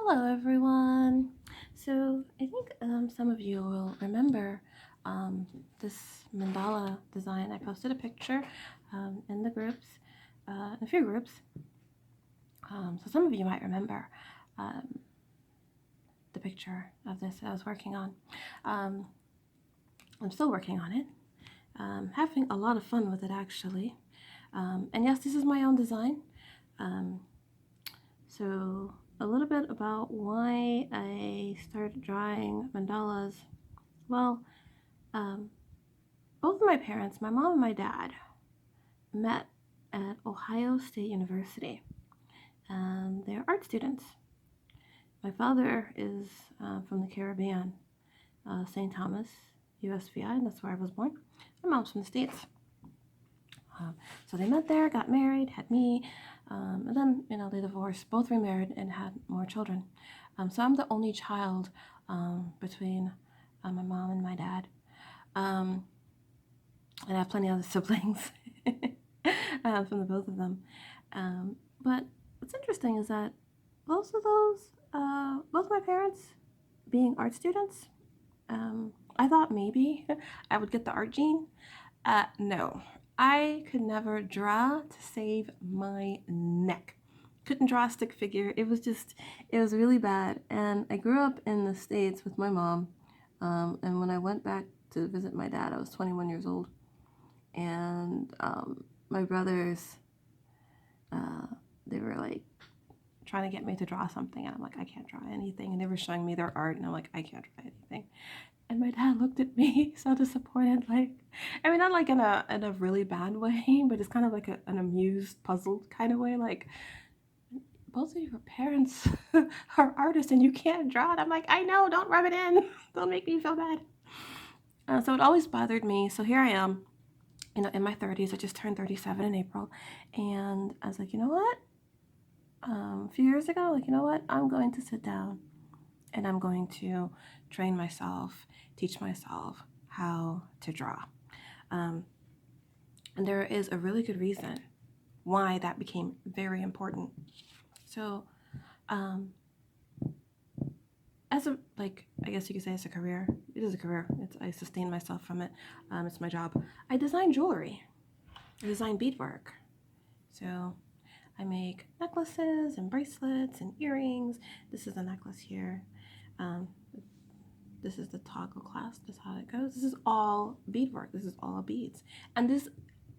Hello, everyone. So I think some of you will remember um, this mandala design. I posted a picture in the groups, in a few groups. So some of you might remember um, the picture of this that I was working on. Um, I'm still working on it. Having a lot of fun with it, actually. And yes, this is my own design. Um, So, a little bit about why I started drawing mandalas. Well, um, both of my parents, my mom and my dad, met at Ohio State University, and they're art students. My father is from the Caribbean, St. Thomas, USVI, and that's where I was born. My mom's from the States. So they met there, got married, had me, and then they divorced, both remarried, and had more children. So I'm the only child between my mom and my dad, and I have plenty of other siblings from the both of them. But what's interesting is that both of those, both my parents being art students, I thought maybe I would get the art gene. No, I could never draw to save my neck. Couldn't draw a stick figure. It was really bad. And I grew up in the States with my mom. And when I went back to visit my dad, I was 21 years old. And my brothers, uh, they were like trying to get me to draw something. And I'm like, I can't draw anything. And they were showing me their art. And I'm like, I can't draw anything. And my dad looked at me so disappointed, like, I mean, not like in a really bad way, but it's kind of like an amused, puzzled kind of way, like, both of your parents are artists and you can't draw it. I'm like, I know, don't rub it in. Don't make me feel bad. So it always bothered me. So here I am, in my 30s. I just turned 37 in April. And I was like, you know what? A few years ago, like, you know what? I'm going to sit down and I'm going to train myself, teach myself how to draw. And there is a really good reason why that became very important. So, um, as a, like, I guess you could say it's a career. It is a career. I sustain myself from it. It's my job. I design jewelry. I design beadwork. So I make necklaces and bracelets and earrings. This is a necklace here. Um, this is the toggle clasp. That's how it goes. This is all beadwork. This is all beads. And this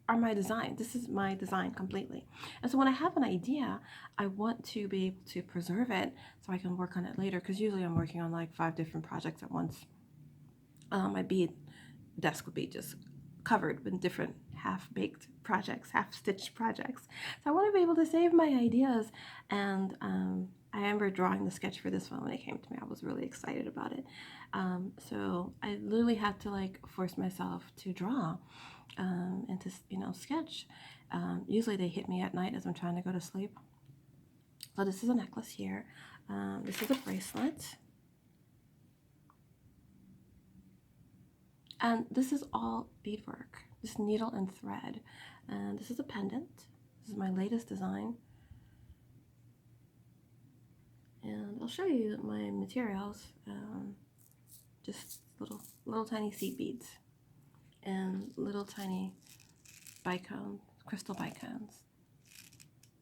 are my design. This is my design completely. And so when I have an idea, I want to be able to preserve it so I can work on it later, because usually I'm working on like 5 different projects at once. My bead desk would be just covered with different half-baked projects, half-stitched projects. So I want to be able to save my ideas. And I remember drawing the sketch for this one when it came to me. I was really excited about it. So I literally had to like force myself to draw and to sketch. Usually they hit me at night as I'm trying to go to sleep. So this is a necklace here. This is a bracelet. And this is all beadwork, just needle and thread. And this is a pendant. This is my latest design. And I'll show you my materials. Just little tiny seed beads and little tiny bicones, crystal bicones.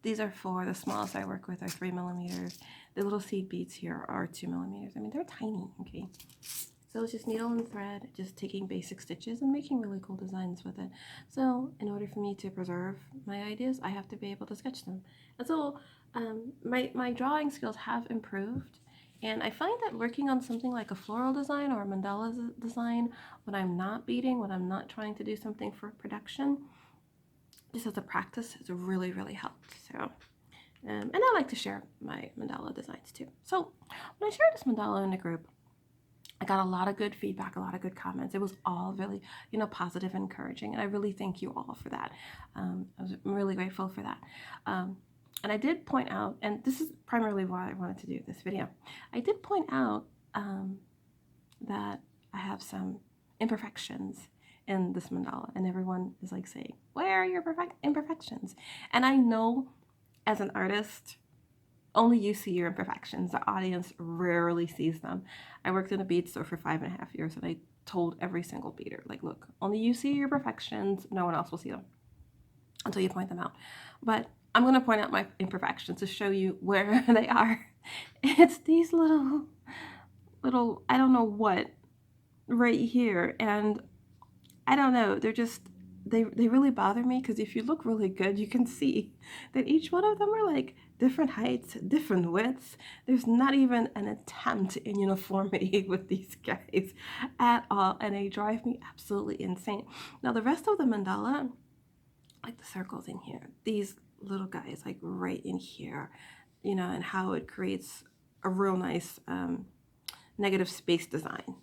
These are the smallest I work with are 3 millimeters. The little seed beads here are 2 millimeters. I mean, they're tiny, okay? So it's just needle and thread, just taking basic stitches and making really cool designs with it. So in order for me to preserve my ideas, I have to be able to sketch them. And so my drawing skills have improved. And I find that working on something like a floral design or a mandala design, when I'm not beading, when I'm not trying to do something for production, just as a practice, has really, really helped. So, and I like to share my mandala designs too. So when I shared this mandala in the group, I got a lot of good feedback, a lot of good comments. It was all really, positive and encouraging, and I really thank you all for that. I'm really grateful for that. And I did point out, and this is primarily why I wanted to do this video, I did point out that I have some imperfections in this mandala, and everyone is like saying, where are your imperfections? And I know as an artist, only you see your imperfections. The audience rarely sees them. I worked in a bead store for 5.5 years, and I told every single beader, like, look, only you see your perfections. No one else will see them until you point them out. But I'm going to point out my imperfections to show you where they are. It's these little, I don't know what, right here. And I don't know, they're just, they really bother me, because if you look really good, you can see that each one of them are like different heights, different widths. There's not even an attempt in uniformity with these guys at all, and they drive me absolutely insane. Now the rest of the mandala, like the circles in here, these little guys like right in here, and how it creates a real nice negative space design.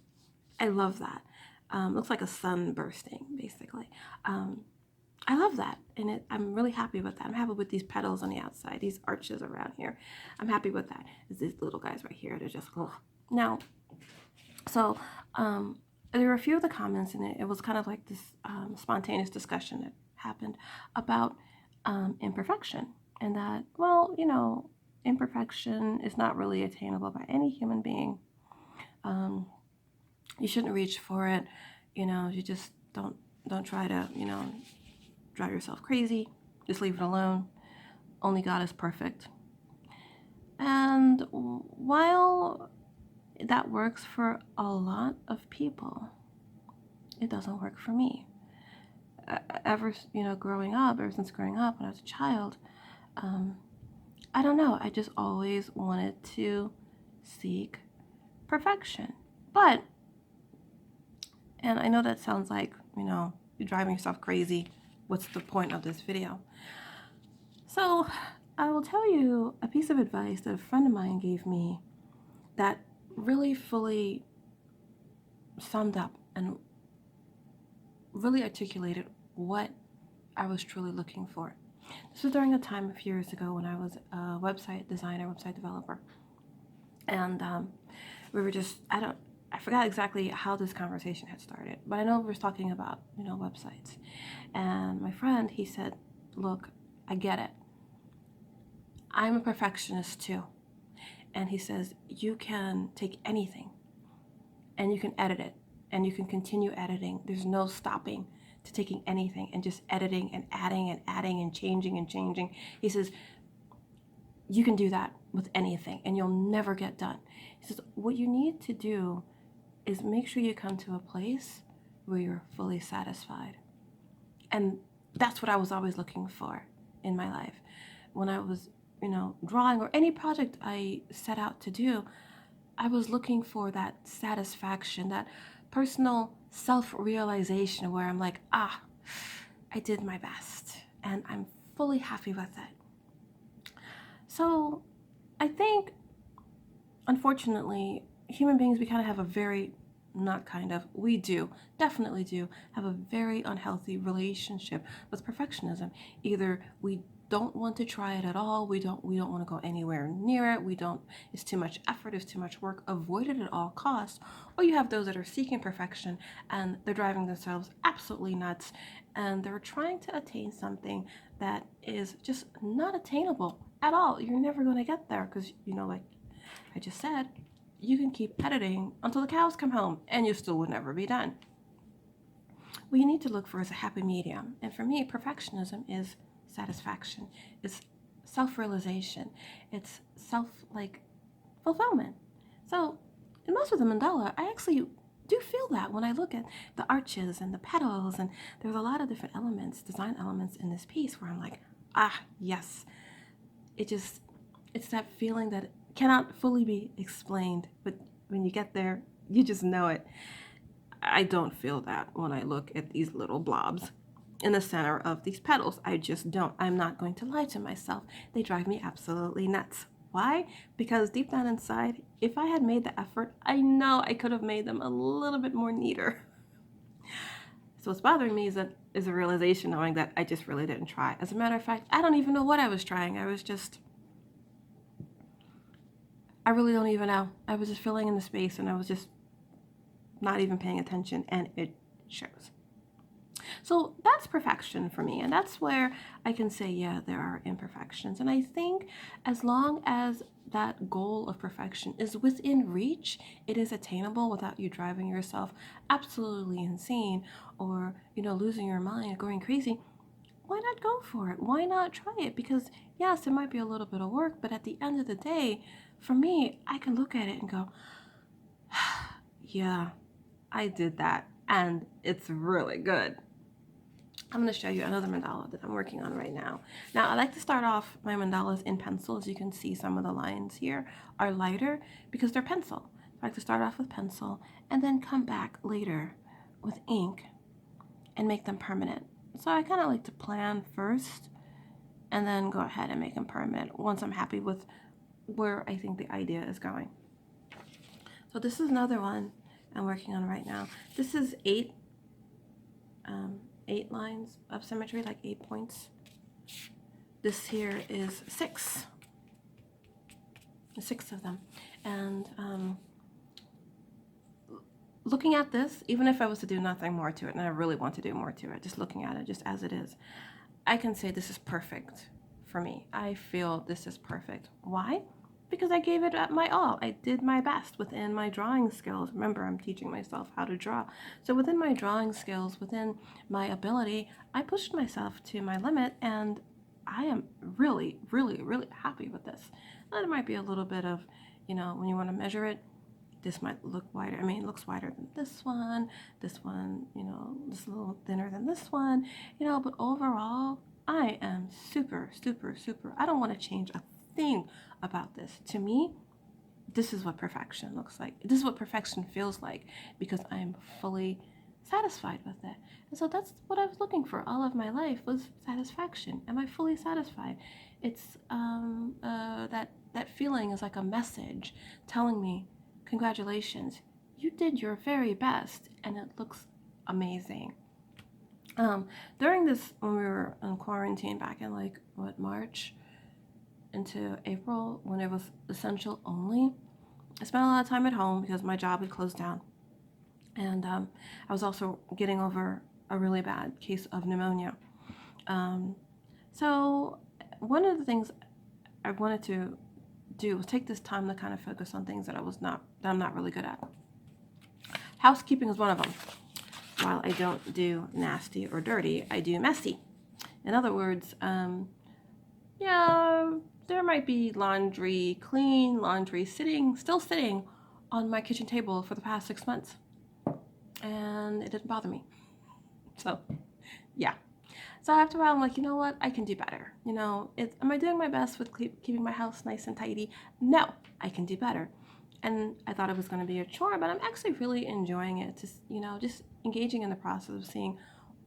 I love that. Looks like a sun bursting, basically. I love that, and I'm really happy with that. I'm happy with these petals on the outside, these arches around here. I'm happy with that. It's these little guys right here. They're just, ugh. Now, so there were a few of the comments in it. It was kind of like this spontaneous discussion that happened about imperfection, and that, well, imperfection is not really attainable by any human being. You shouldn't reach for it. You just don't try to, drive yourself crazy. Just leave it alone. Only God is perfect. And while that works for a lot of people, it doesn't work for me. Ever since growing up when I was a child, I don't know, I just always wanted to seek perfection. And I know that sounds like, you're driving yourself crazy. What's the point of this video? So I will tell you a piece of advice that a friend of mine gave me that really fully summed up and really articulated what I was truly looking for. This was during a time a few years ago when I was a website designer, website developer. And we were just, I forgot exactly how this conversation had started, but I know we were talking about, websites. And my friend, he said, look, I get it. I'm a perfectionist too. And he says, you can take anything and you can edit it and you can continue editing. There's no stopping to taking anything and just editing and adding and adding and changing and changing. He says, you can do that with anything and you'll never get done. He says, what you need to do is make sure you come to a place where you're fully satisfied. And that's what I was always looking for in my life. When I was, drawing or any project I set out to do, I was looking for that satisfaction, that personal self-realization where I'm like, I did my best and I'm fully happy with it. So I think, unfortunately, human beings, we kind of have a very, we definitely do have a very unhealthy relationship with perfectionism. Either we don't want to try it at all, we don't want to go anywhere near it, it's too much effort, it's too much work, avoid it at all costs, or you have those that are seeking perfection and they're driving themselves absolutely nuts and they're trying to attain something that is just not attainable at all. You're never going to get there because, like I just said, you can keep editing until the cows come home and you still would never be done. What you need to look for is a happy medium. And for me, perfectionism is satisfaction. It's self-realization. It's fulfillment. So in most of the mandala, I actually do feel that when I look at the arches and the petals, and there's a lot of different elements, design elements in this piece where I'm like, yes. It's that feeling that cannot fully be explained, but when you get there, you just know it. I don't feel that when I look at these little blobs in the center of these petals. I just don't. I'm not going to lie to myself. They drive me absolutely nuts. Why? Because deep down inside, if I had made the effort, I know I could have made them a little bit more neater. So what's bothering me is a realization knowing that I just really didn't try. As a matter of fact, I don't even know what I was trying. I really don't even know. I was just filling in the space and I was just not even paying attention, and it shows. So that's perfection for me. And that's where I can say, yeah, there are imperfections. And I think as long as that goal of perfection is within reach, it is attainable without you driving yourself absolutely insane or, losing your mind, going crazy. Why not go for it? Why not try it? Because, yes, it might be a little bit of work, but at the end of the day, for me, I can look at it and go, yeah, I did that, and it's really good. I'm going to show you another mandala that I'm working on right now. Now, I like to start off my mandalas in pencil. As you can see, some of the lines here are lighter because they're pencil. I like to start off with pencil and then come back later with ink and make them permanent. So I kind of like to plan first and then go ahead and make them permanent once I'm happy with where I think the idea is going. So this is another one I'm working on right now. This is eight lines of symmetry, like 8 points. This here is six of them. And looking at this, even if I was to do nothing more to it, and I really want to do more to it, just looking at it just as it is, I can say this is perfect for me. I feel this is perfect. Why? Because I gave it my all. I did my best within my drawing skills. Remember, I'm teaching myself how to draw. So within my drawing skills, within my ability, I pushed myself to my limit, and I am really, really, really happy with this. Now, there might be a little bit of, when you want to measure it, this might look wider. I mean, it looks wider than this one, this a little thinner than this one, but overall, I am super, super, super. I don't want to change a thing about this. To me, this is what perfection looks like. This is what perfection feels like because I'm fully satisfied with it. And so that's what I was looking for all of my life was satisfaction. Am I fully satisfied? It's that feeling is like a message telling me, congratulations, you did your very best, and it looks amazing. During this, when we were in quarantine back in March into April, when it was essential only, I spent a lot of time at home because my job had closed down. And I was also getting over a really bad case of pneumonia. So one of the things I wanted to do was take this time to kind of focus on things that I'm not really good at. Housekeeping is one of them. While I don't do nasty or dirty, I do messy. In other words, there might be clean laundry still sitting on my kitchen table for the past 6 months. And it didn't bother me. So, yeah. So after a while, I'm like, you know what? I can do better. Am I doing my best with keeping my house nice and tidy? No, I can do better. And I thought it was going to be a chore, but I'm actually really enjoying it. Just engaging in the process of seeing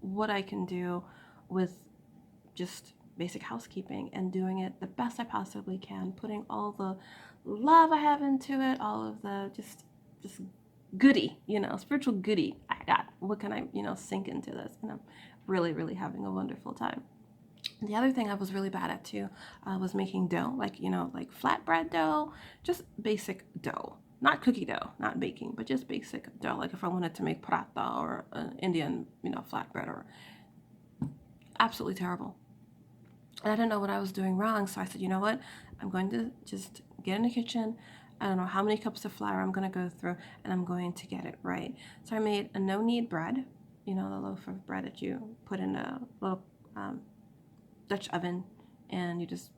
what I can do with just basic housekeeping and doing it the best I possibly can, putting all the love I have into it, all of the just goody, spiritual goody I got. What can I, sink into this? And I'm really, really having a wonderful time. The other thing I was really bad at too was making dough, like flatbread dough, just basic dough. Not cookie dough, not baking, but just basic dough. Like if I wanted to make paratha or an Indian, flatbread, or absolutely terrible. And I didn't know what I was doing wrong, so I said, you know what? I'm going to just get in the kitchen. I don't know how many cups of flour I'm going to go through, and I'm going to get it right. So I made a no-knead bread, the loaf of bread that you put in a little Dutch oven, and you just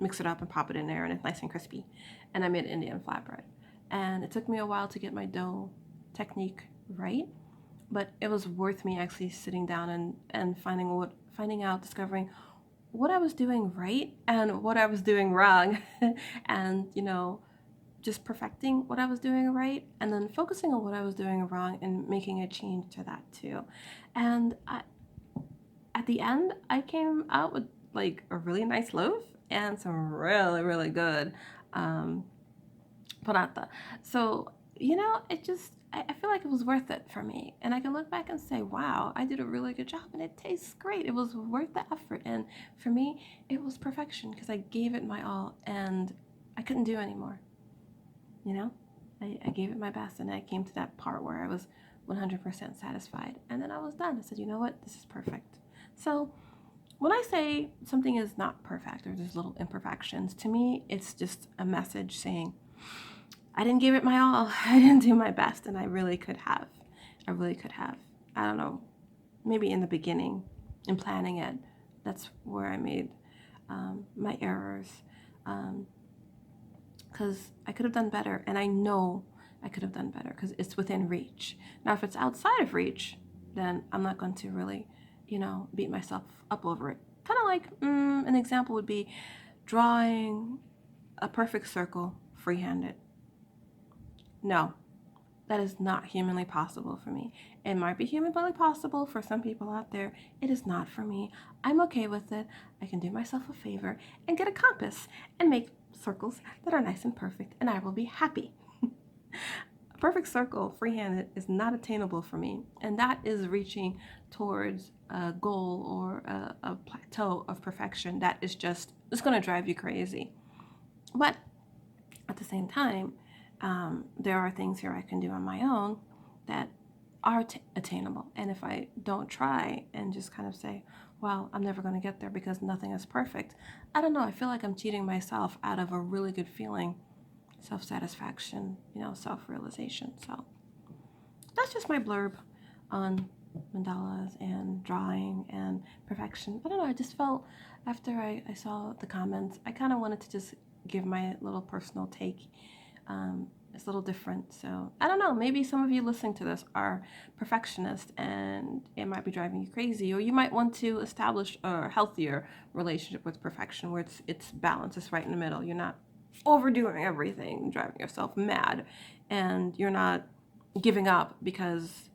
mix it up and pop it in there, and it's nice and crispy. And I made Indian flatbread. And it took me a while to get my dough technique right, but it was worth me actually sitting down and discovering what I was doing right and what I was doing wrong, and just perfecting what I was doing right, and then focusing on what I was doing wrong and making a change to that too. And at the end, I came out with a really nice loaf and some really, really good paratha. So, I feel like it was worth it for me. And I can look back and say, wow, I did a really good job and it tastes great. It was worth the effort. And for me, it was perfection because I gave it my all and I couldn't do anymore. I gave it my best, and I came to that part where I was 100% satisfied. And then I was done. I said, you know what? This is perfect. So when I say something is not perfect or there's little imperfections, to me, it's just a message saying, I didn't give it my all. I didn't do my best, and I really could have. I really could have. I don't know, maybe in the beginning, in planning it, that's where I made my errors. Because I could have done better, and I know I could have done better because it's within reach. Now, if it's outside of reach, then I'm not going to really, beat myself up over it. Kind of like an example would be drawing a perfect circle freehanded. No, that is not humanly possible for me. It might be humanly possible for some people out there. It is not for me. I'm okay with it. I can do myself a favor and get a compass and make circles that are nice and perfect, and I will be happy. A perfect circle, freehanded, is not attainable for me, and that is reaching towards a goal or a plateau of perfection that is just, it's going to drive you crazy. But at the same time, there are things here I can do on my own that are attainable. And if I don't try and just kind of say, well, I'm never going to get there because nothing is perfect, I don't know. I feel like I'm cheating myself out of a really good feeling, self-satisfaction, self-realization. So that's just my blurb on mandalas and drawing and perfection. I don't know. I just felt after I saw the comments, I kind of wanted to just give my little personal take. It's a little different. So I don't know. Maybe some of you listening to this are perfectionists and it might be driving you crazy, or you might want to establish a healthier relationship with perfection where it's balanced, it's right in the middle. You're not overdoing everything, driving yourself mad, and you're not giving up because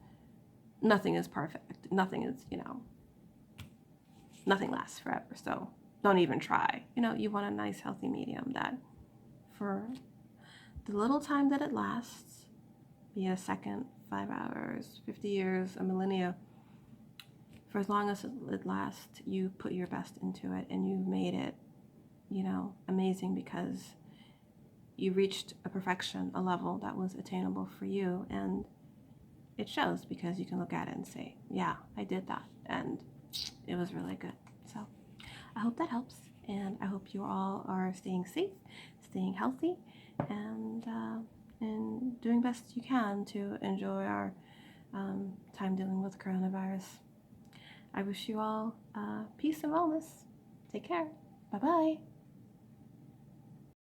nothing is perfect. Nothing is, nothing lasts forever. So don't even try. You want a nice, healthy medium that for the little time that it lasts, be it a second, 5 hours, 50 years, a millennia, for as long as it lasts, you put your best into it and you've made it, amazing because you reached a perfection, a level that was attainable for you. And it shows because you can look at it and say, yeah, I did that. And it was really good. So I hope that helps. And I hope you all are staying safe, staying healthy, and doing best you can to enjoy our time dealing with coronavirus. I wish you all peace and wellness. Take care. Bye-bye.